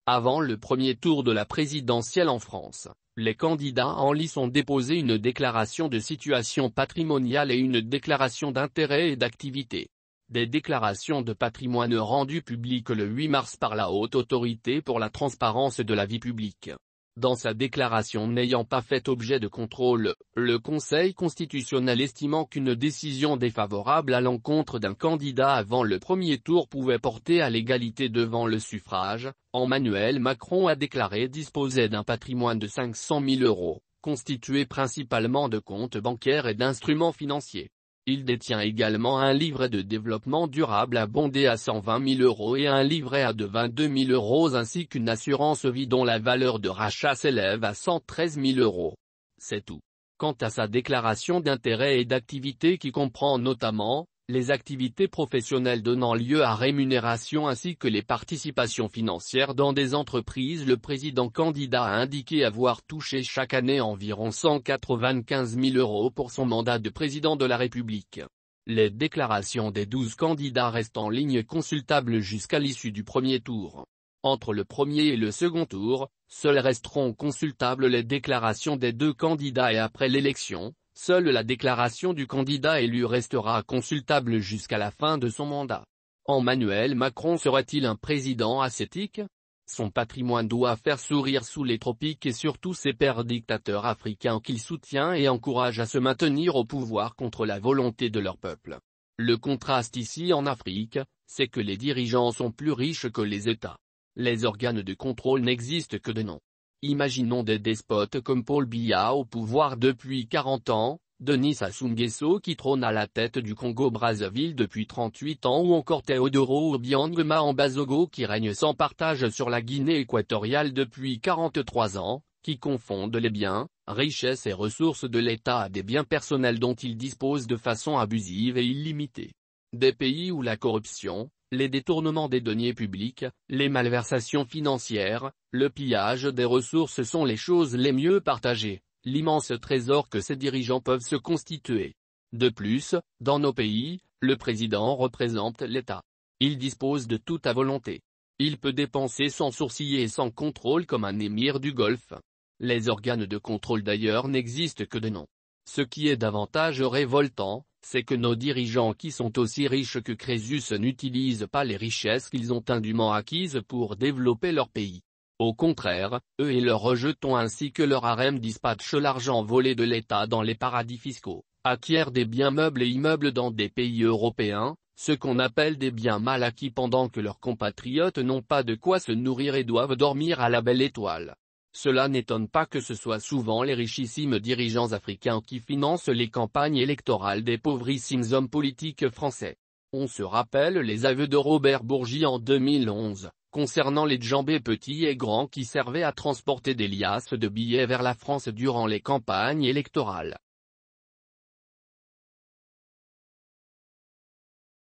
Avant le premier tour de la présidentielle en France, les candidats en lice ont déposé une déclaration de situation patrimoniale et une déclaration d'intérêt et d'activité. Des déclarations de patrimoine rendues publiques le 8 mars par la Haute Autorité pour la transparence de la vie publique. Dans sa déclaration n'ayant pas fait objet de contrôle, le Conseil constitutionnel estimant qu'une décision défavorable à l'encontre d'un candidat avant le premier tour pouvait porter à l'égalité devant le suffrage, Emmanuel Macron a déclaré disposer d'un patrimoine de 500 000 €, constitué principalement de comptes bancaires et d'instruments financiers. Il détient également un livret de développement durable abondé à 120 000 € et un livret A de 22 000 € ainsi qu'une assurance vie dont la valeur de rachat s'élève à 113 000 €. C'est tout. Quant à sa déclaration d'intérêt et d'activité qui comprend notamment les activités professionnelles donnant lieu à rémunération ainsi que les participations financières dans des entreprises, le président candidat a indiqué avoir touché chaque année environ 195 000 € pour son mandat de président de la République. Les déclarations des 12 candidats restent en ligne consultables jusqu'à l'issue du premier tour. Entre le premier et le second tour, seules resteront consultables les déclarations des deux candidats et après l'élection, seule la déclaration du candidat élu restera consultable jusqu'à la fin de son mandat. Emmanuel Macron serait-il un président ascétique? Son patrimoine doit faire sourire sous les tropiques et surtout ses pairs dictateurs africains qu'il soutient et encourage à se maintenir au pouvoir contre la volonté de leur peuple. Le contraste ici en Afrique, c'est que les dirigeants sont plus riches que les États. Les organes de contrôle n'existent que de nom. Imaginons des despotes comme Paul Biya au pouvoir depuis 40 ans, Denis Sassou Nguesso qui trône à la tête du Congo-Brazzaville depuis 38 ans ou encore Teodoro Obiang en Bazogo qui règne sans partage sur la Guinée équatoriale depuis 43 ans, qui confondent les biens, richesses et ressources de l'État à des biens personnels dont ils disposent de façon abusive et illimitée. Des pays où la corruption, les détournements des deniers publics, les malversations financières, le pillage des ressources sont les choses les mieux partagées, l'immense trésor que ces dirigeants peuvent se constituer. De plus, dans nos pays, le président représente l'État. Il dispose de tout à volonté. Il peut dépenser sans sourciller et sans contrôle comme un émir du Golfe. Les organes de contrôle d'ailleurs n'existent que de nom. Ce qui est davantage révoltant, c'est que nos dirigeants qui sont aussi riches que Crésus n'utilisent pas les richesses qu'ils ont indûment acquises pour développer leur pays. Au contraire, eux et leurs rejetons ainsi que leur harem dispatchent l'argent volé de l'État dans les paradis fiscaux, acquièrent des biens meubles et immeubles dans des pays européens, ce qu'on appelle des biens mal acquis pendant que leurs compatriotes n'ont pas de quoi se nourrir et doivent dormir à la belle étoile. Cela n'étonne pas que ce soit souvent les richissimes dirigeants africains qui financent les campagnes électorales des pauvrissimes hommes politiques français. On se rappelle les aveux de Robert Bourgi en 2011, concernant les djembés petits et grands qui servaient à transporter des liasses de billets vers la France durant les campagnes électorales.